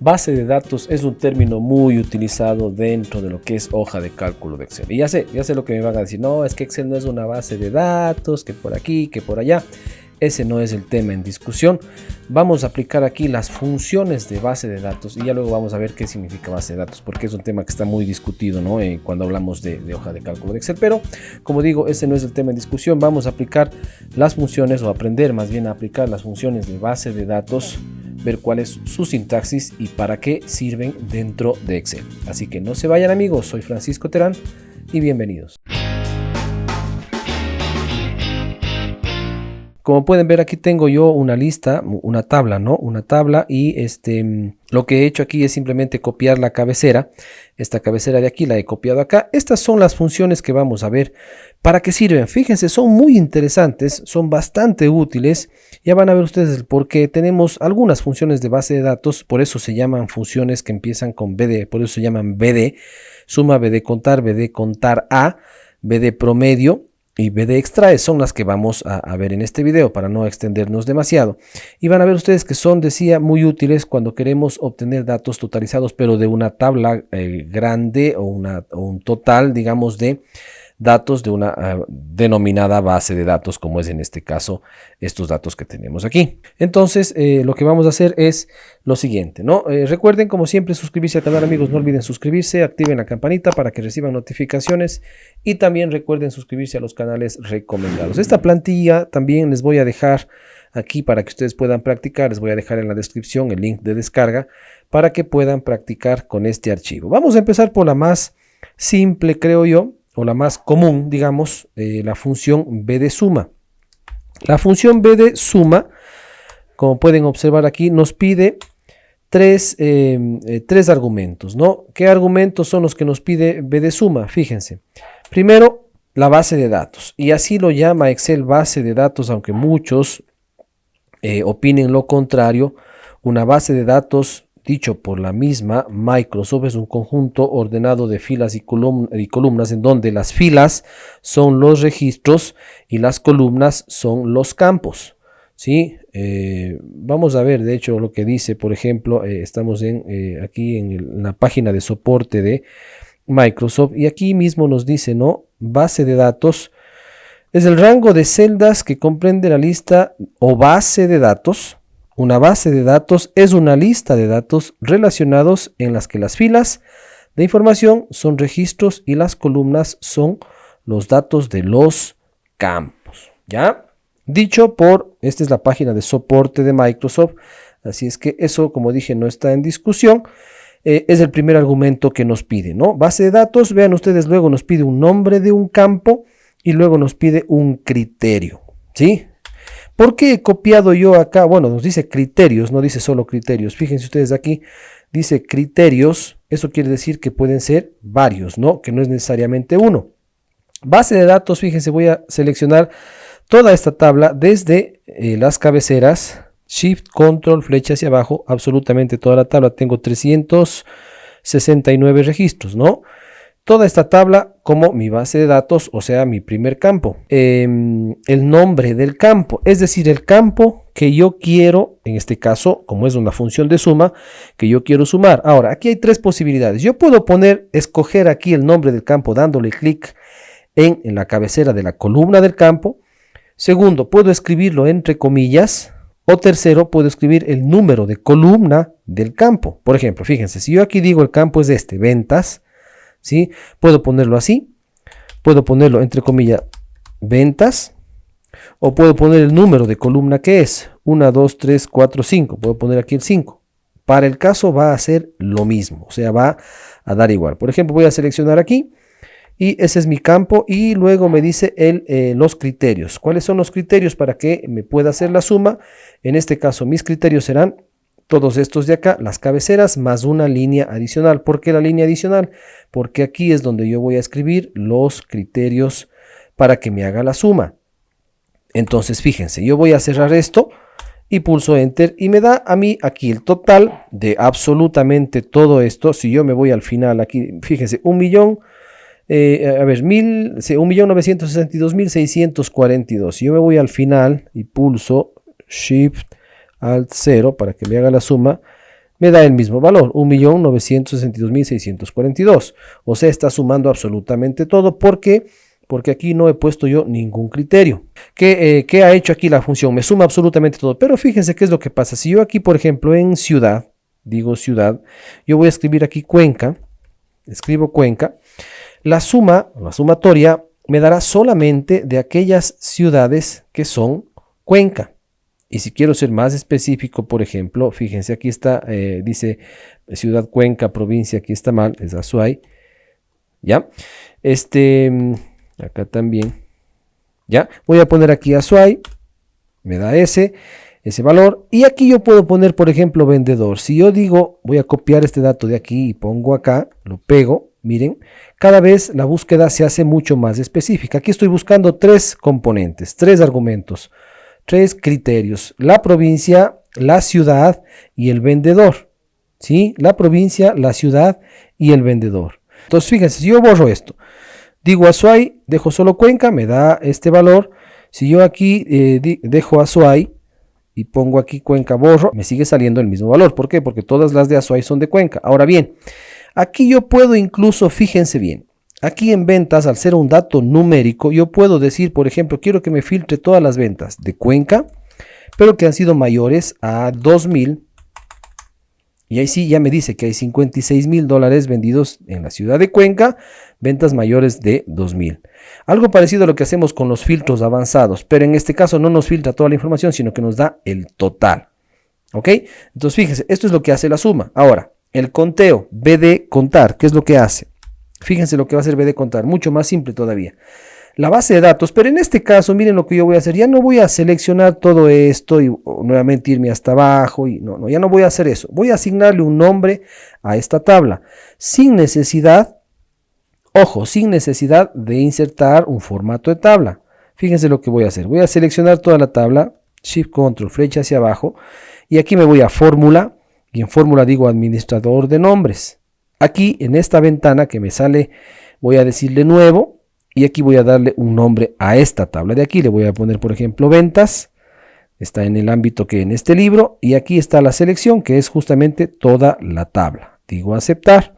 Base de datos es un término muy utilizado dentro de lo que es hoja de cálculo de Excel. Y ya sé lo que me van a decir, no, es que Excel no es una base de datos, que por aquí, que por allá. Ese no es el tema en discusión. Vamos a aplicar aquí las funciones de base de datos y ya luego vamos a ver qué significa base de datos, porque es un tema que está muy discutido, ¿no? Cuando hablamos de hoja de cálculo de Excel. Pero, como digo, ese no es el tema en discusión. Vamos a aplicar las funciones, o aprender más bien a aplicar las funciones de base de datos, ver cuál es su sintaxis y para qué sirven dentro de Excel. Así que no se vayan, amigos, soy Francisco Terán y bienvenidos. Como pueden ver, aquí tengo yo una lista, una tabla, ¿no? Una tabla y lo que he hecho aquí es simplemente copiar la cabecera. Esta cabecera de aquí la he copiado acá. Estas son las funciones que vamos a ver. ¿Para qué sirven? Fíjense, son muy interesantes, son bastante útiles. Ya van a ver ustedes el por qué. Tenemos algunas funciones de base de datos, por eso se llaman funciones que empiezan con BD, por eso se llaman BD. Suma, BD contar A, BD promedio y BD extrae, son las que vamos a ver en este video para no extendernos demasiado. Y van a ver ustedes que son, decía, muy útiles cuando queremos obtener datos totalizados, pero de una tabla grande o un total, digamos, de datos de una denominada base de datos, como es en este caso estos datos que tenemos aquí. Entonces, lo que vamos a hacer es lo siguiente, ¿no? Recuerden, como siempre, suscribirse al canal, amigos. No olviden suscribirse, activen la campanita para que reciban notificaciones y también recuerden suscribirse a los canales recomendados. Esta plantilla también les voy a dejar aquí para que ustedes puedan practicar. Les voy a dejar en la descripción el link de descarga para que puedan practicar con este archivo. Vamos a empezar por la más simple, creo yo, o la más común, digamos, la función B de suma. La función B de suma, como pueden observar aquí, nos pide tres argumentos, ¿no? ¿Qué argumentos son los que nos pide B de suma? Fíjense. Primero, la base de datos. Y así lo llama Excel base de datos, aunque muchos opinen lo contrario. Una base de datos, dicho por la misma Microsoft, es un conjunto ordenado de filas y columnas en donde las filas son los registros y las columnas son los campos, ¿sí? Vamos a ver, de hecho, lo que dice, por ejemplo, estamos aquí en la página de soporte de Microsoft y aquí mismo nos dice, ¿no? Base de datos es el rango de celdas que comprende la lista o base de datos. Una base de datos es una lista de datos relacionados en las que las filas de información son registros y las columnas son los datos de los campos, ¿ya? Dicho por, esta es la página de soporte de Microsoft, así es que eso, como dije, no está en discusión. Es el primer argumento que nos pide, ¿no? Base de datos, vean ustedes, luego nos pide un nombre de un campo y luego nos pide un criterio, ¿sí? ¿Por qué he copiado yo acá? Bueno, nos dice criterios, no dice solo criterios. Fíjense ustedes aquí, dice criterios. Eso quiere decir que pueden ser varios, ¿no? Que no es necesariamente uno. Base de datos, fíjense, voy a seleccionar toda esta tabla desde las cabeceras. Shift, Control, flecha hacia abajo, absolutamente toda la tabla. Tengo 369 registros, ¿no? Toda esta tabla como mi base de datos, o sea, mi primer campo. El nombre del campo, es decir, el campo que yo quiero, en este caso, como es una función de suma, que yo quiero sumar. Ahora, aquí hay tres posibilidades. Yo puedo escoger aquí el nombre del campo dándole clic en la cabecera de la columna del campo. Segundo, puedo escribirlo entre comillas. O tercero, puedo escribir el número de columna del campo. Por ejemplo, fíjense, si yo aquí digo el campo es ventas, ¿sí? Puedo ponerlo así, puedo ponerlo entre comillas ventas, o puedo poner el número de columna que es 1, 2, 3, 4, 5, puedo poner aquí el 5. Para el caso va a ser lo mismo, o sea, va a dar igual. Por ejemplo, voy a seleccionar aquí y ese es mi campo y luego me dice los criterios. ¿Cuáles son los criterios para que me pueda hacer la suma? En este caso, mis criterios serán todos estos de acá, las cabeceras más una línea adicional. ¿Por qué la línea adicional? Porque aquí es donde yo voy a escribir los criterios para que me haga la suma. Entonces, fíjense, yo voy a cerrar esto y pulso Enter y me da a mí aquí el total de absolutamente todo esto. Si yo me voy al final aquí, fíjense, 1.962.642. Si yo me voy al final y pulso Shift Alt 0 para que me haga la suma, me da el mismo valor, 1.962.642. O sea, está sumando absolutamente todo. ¿Por qué? Porque aquí no he puesto yo ningún criterio. ¿Qué ha hecho aquí la función? Me suma absolutamente todo. Pero fíjense qué es lo que pasa. Si yo aquí, por ejemplo, en ciudad, digo ciudad, yo voy a escribir aquí Cuenca, escribo Cuenca, la sumatoria me dará solamente de aquellas ciudades que son Cuenca. Y si quiero ser más específico, por ejemplo, fíjense, aquí está, dice Ciudad Cuenca, provincia, aquí está mal, es Azuay, ¿ya? Acá también, ¿ya? Voy a poner aquí Azuay, me da ese valor, y aquí yo puedo poner, por ejemplo, vendedor. Si yo digo, voy a copiar este dato de aquí y pongo acá, lo pego, miren, cada vez la búsqueda se hace mucho más específica. Aquí estoy buscando 3 componentes, 3 argumentos, 3 criterios: la provincia, la ciudad y el vendedor. ¿Sí? La provincia, la ciudad y el vendedor. Entonces, fíjense, si yo borro esto, digo Azuay, dejo solo Cuenca, me da este valor. Si yo aquí dejo Azuay y pongo aquí Cuenca, borro, me sigue saliendo el mismo valor. ¿Por qué? Porque todas las de Azuay son de Cuenca. Ahora bien, aquí yo puedo incluso, fíjense bien, aquí en ventas, al ser un dato numérico, yo puedo decir, por ejemplo, quiero que me filtre todas las ventas de Cuenca, pero que han sido mayores a 2.000. Y ahí sí ya me dice que hay $56.000 vendidos en la ciudad de Cuenca, ventas mayores de 2.000. Algo parecido a lo que hacemos con los filtros avanzados, pero en este caso no nos filtra toda la información, sino que nos da el total. ¿Ok? Entonces fíjense, esto es lo que hace la suma. Ahora, el conteo, BD contar, ¿qué es lo que hace? Fíjense lo que va a hacer BD contar, mucho más simple todavía. La base de datos, pero en este caso, miren lo que yo voy a hacer. Ya no voy a seleccionar todo esto y nuevamente irme hasta abajo. Ya no voy a hacer eso. Voy a asignarle un nombre a esta tabla, sin necesidad, ojo, sin necesidad de insertar un formato de tabla. Fíjense lo que voy a hacer. Voy a seleccionar toda la tabla, Shift Control, flecha hacia abajo, y aquí me voy a fórmula, y en fórmula digo administrador de nombres. Aquí en esta ventana que me sale, voy a decirle nuevo, y aquí voy a darle un nombre a esta tabla de aquí. Le voy a poner, por ejemplo, ventas. Está en el ámbito que en este libro. Y aquí está la selección, que es justamente toda la tabla. Digo aceptar.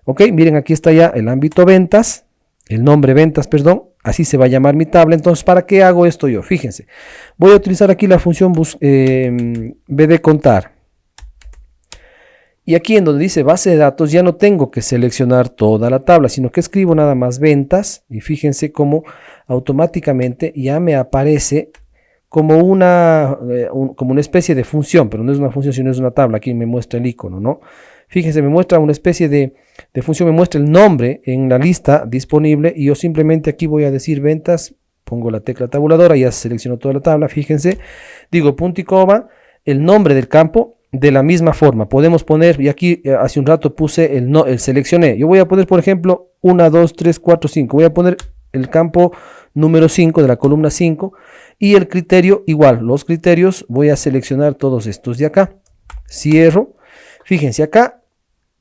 Ok, miren, aquí está ya el ámbito ventas. El nombre ventas, perdón. Así se va a llamar mi tabla. Entonces, ¿para qué hago esto yo? Fíjense. Voy a utilizar aquí la función BD contar. Y aquí en donde dice base de datos ya no tengo que seleccionar toda la tabla, sino que escribo nada más ventas y fíjense cómo automáticamente ya me aparece como una especie de función, pero no es una función sino es una tabla. Aquí me muestra el icono, ¿no? Fíjense, me muestra una especie de función, me muestra el nombre en la lista disponible y yo simplemente aquí voy a decir ventas, pongo la tecla tabuladora, ya selecciono toda la tabla, fíjense, digo punto y coma, el nombre del campo. De la misma forma, podemos poner, y aquí hace un rato puse el seleccioné. Yo voy a poner, por ejemplo, 1, 2, 3, 4, 5. Voy a poner el campo número 5 de la columna 5. Y el criterio, igual, los criterios, voy a seleccionar todos estos de acá. Cierro. Fíjense, acá,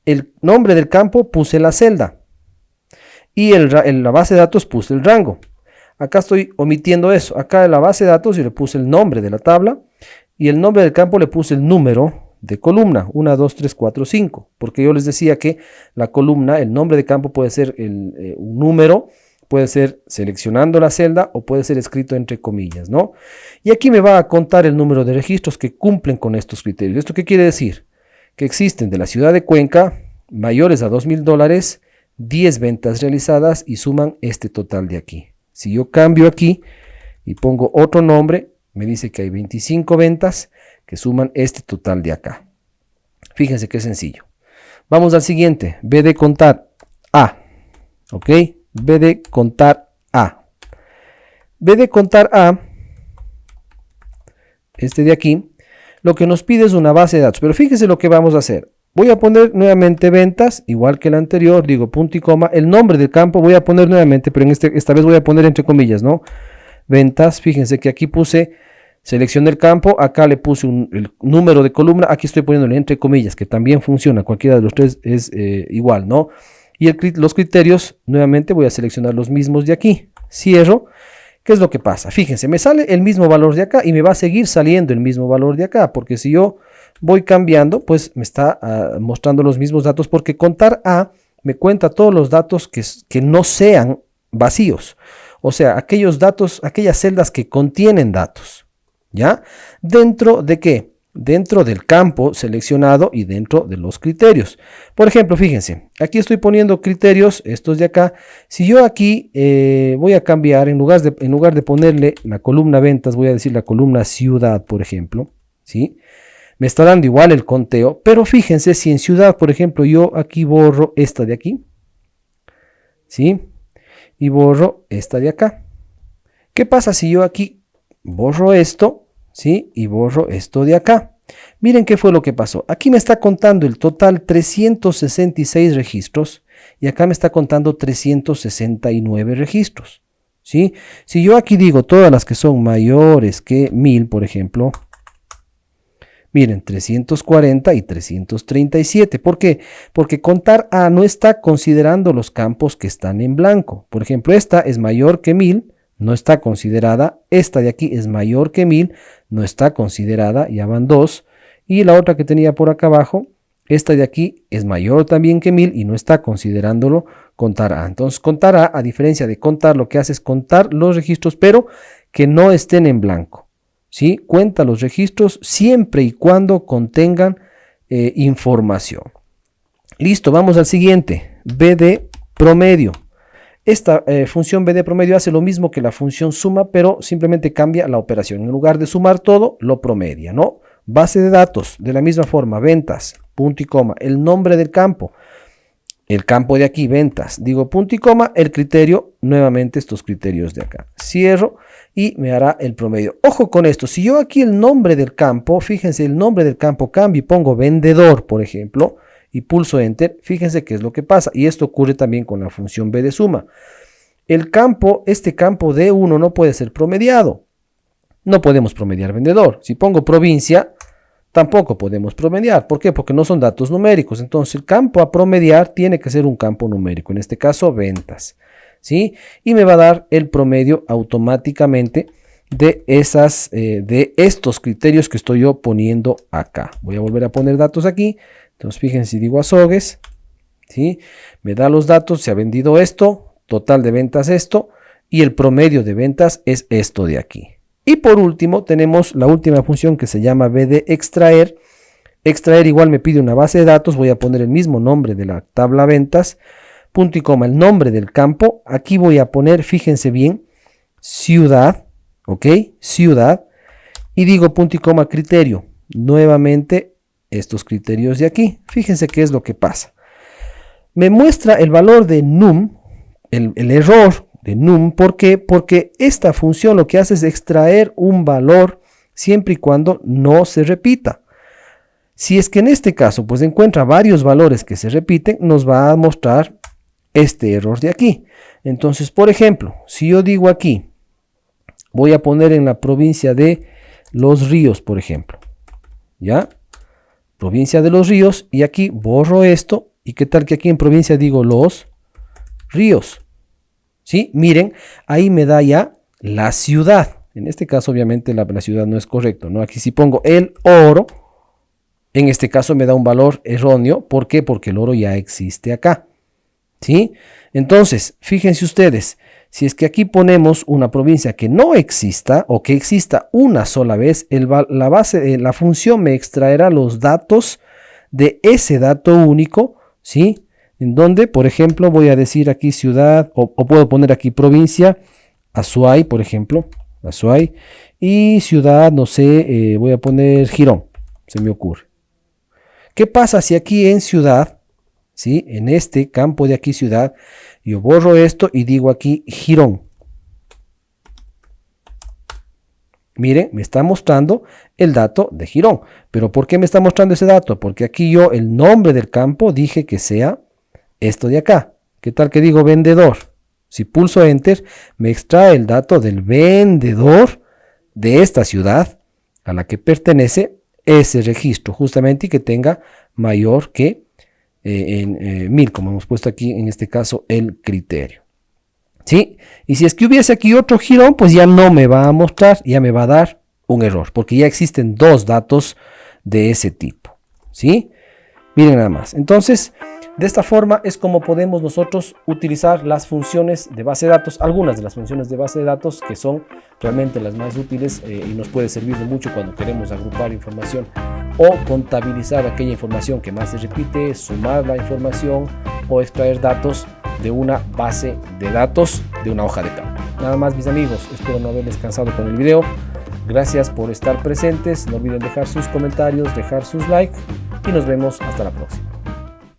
el nombre del campo puse la celda. Y en la base de datos puse el rango. Acá estoy omitiendo eso. Acá en la base de datos yo le puse el nombre de la tabla. Y el nombre del campo le puse el número de columna, 1, 2, 3, 4, 5, porque yo les decía que la columna, el nombre de campo puede ser un número, puede ser seleccionando la celda o puede ser escrito entre comillas, ¿no? Y aquí me va a contar el número de registros que cumplen con estos criterios. ¿Esto qué quiere decir? Que existen de la ciudad de Cuenca mayores a $2.000, 10 ventas realizadas y suman este total de aquí. Si yo cambio aquí y pongo otro nombre, me dice que hay 25 ventas que suman este total de acá. Fíjense qué sencillo. Vamos al siguiente. BD contar A. ¿Ok? BD contar A. BD contar A. Este de aquí. Lo que nos pide es una base de datos. Pero fíjense lo que vamos a hacer. Voy a poner nuevamente ventas, igual que el anterior. Digo punto y coma. El nombre del campo voy a poner nuevamente, pero esta vez voy a poner entre comillas, ¿no? Ventas, fíjense que aquí puse, seleccioné el campo, acá le puse el número de columna, aquí estoy poniéndole entre comillas, que también funciona, cualquiera de los tres es igual, ¿no? Y los criterios, nuevamente voy a seleccionar los mismos de aquí, cierro. ¿Qué es lo que pasa? Fíjense, me sale el mismo valor de acá y me va a seguir saliendo el mismo valor de acá, porque si yo voy cambiando, pues me está mostrando los mismos datos, porque contar A me cuenta todos los datos que no sean vacíos. O sea, aquellos datos, aquellas celdas que contienen datos. ¿Ya? ¿Dentro de qué? Dentro del campo seleccionado y dentro de los criterios. Por ejemplo, fíjense, aquí estoy poniendo criterios, estos de acá. Si yo aquí voy a cambiar, en lugar de ponerle la columna ventas, voy a decir la columna ciudad, por ejemplo, ¿sí? Me está dando igual el conteo, pero fíjense si en ciudad, por ejemplo, yo aquí borro esta de aquí, ¿sí? Y borro esta de acá. ¿Qué pasa si yo aquí borro esto? ¿Sí? Y borro esto de acá. Miren qué fue lo que pasó. Aquí me está contando el total 366 registros y acá me está contando 369 registros. ¿Sí? Si yo aquí digo todas las que son mayores que 1000, por ejemplo, miren, 340 y 337. ¿Por qué? Porque contar A no está considerando los campos que están en blanco. Por ejemplo, esta es mayor que 1000. No está considerada, esta de aquí es mayor que 1000, no está considerada, ya van dos, y la otra que tenía por acá abajo, esta de aquí es mayor también que 1000 y no está considerándolo contar A. Entonces contar A diferencia de contar, lo que hace es contar los registros, pero que no estén en blanco, ¿sí? Cuenta los registros siempre y cuando contengan información. Listo, vamos al siguiente, B de promedio. Esta función B de promedio hace lo mismo que la función suma, pero simplemente cambia la operación. En lugar de sumar todo, lo promedia, ¿no? Base de datos, de la misma forma, ventas, punto y coma, el nombre del campo, el campo de aquí, ventas, digo punto y coma, el criterio, nuevamente estos criterios de acá. Cierro y me hará el promedio. Ojo con esto, si yo aquí el nombre del campo, fíjense, el nombre del campo cambio y pongo vendedor, por ejemplo, y pulso Enter, fíjense qué es lo que pasa. Y esto ocurre también con la función B de suma. El campo, este campo D1 no puede ser promediado. No podemos promediar vendedor. Si pongo provincia, tampoco podemos promediar. ¿Por qué? Porque no son datos numéricos. Entonces el campo a promediar tiene que ser un campo numérico. En este caso, ventas. ¿Sí? Y me va a dar el promedio automáticamente de estos criterios que estoy yo poniendo acá. Voy a volver a poner datos aquí. Entonces fíjense, si digo azogues, ¿sí? Me da los datos, se ha vendido esto, total de ventas esto, y el promedio de ventas es esto de aquí. Y por último tenemos la última función que se llama B de extraer. Extraer igual me pide una base de datos, voy a poner el mismo nombre de la tabla ventas, punto y coma, el nombre del campo. Aquí voy a poner, fíjense bien, ciudad, ¿ok? Ciudad, y digo punto y coma criterio, nuevamente estos criterios de aquí. Fíjense qué es lo que pasa. Me muestra el valor de num, el error de num. ¿Por qué? Porque esta función lo que hace es extraer un valor siempre y cuando no se repita. Si es que en este caso pues encuentra varios valores que se repiten, nos va a mostrar este error de aquí. Entonces, por ejemplo, si yo digo aquí, voy a poner en la provincia de Los Ríos, por ejemplo, ¿ya? Provincia de Los Ríos, y aquí borro esto, y qué tal que aquí en provincia digo Los Ríos, ¿sí? Miren, ahí me da ya la ciudad. En este caso obviamente la ciudad no es correcto, ¿no? Aquí si pongo el oro, en este caso me da un valor erróneo. ¿Por qué? Porque el oro ya existe acá, ¿sí? Entonces, fíjense ustedes, si es que aquí ponemos una provincia que no exista o que exista una sola vez, la función me extraerá los datos de ese dato único, ¿sí? En donde, por ejemplo, voy a decir aquí ciudad o puedo poner aquí provincia, Azuay, por ejemplo, Azuay, y ciudad, no sé, voy a poner Girón, se me ocurre. ¿Qué pasa si aquí en ciudad, ¿sí? En este campo de aquí ciudad, yo borro esto y digo aquí Girón? Miren, me está mostrando el dato de Girón. ¿Pero por qué me está mostrando ese dato? Porque aquí yo el nombre del campo dije que sea esto de acá. ¿Qué tal que digo vendedor? Si pulso Enter, me extrae el dato del vendedor de esta ciudad a la que pertenece ese registro, justamente, y que tenga mayor que 1000, como hemos puesto aquí en este caso el criterio. ¿Sí? Y si es que hubiese aquí otro Girón, pues ya no me va a mostrar, ya me va a dar un error, porque ya existen dos datos de ese tipo, ¿sí? Miren nada más. Entonces, de esta forma es como podemos nosotros utilizar las funciones de base de datos, algunas de las funciones de base de datos que son realmente las más útiles y nos puede servir de mucho cuando queremos agrupar información o contabilizar aquella información que más se repite, sumar la información o extraer datos de una base de datos de una hoja de cálculo. Nada más, mis amigos, espero no haberles cansado con el video. Gracias por estar presentes, no olviden dejar sus comentarios, dejar sus likes y nos vemos hasta la próxima.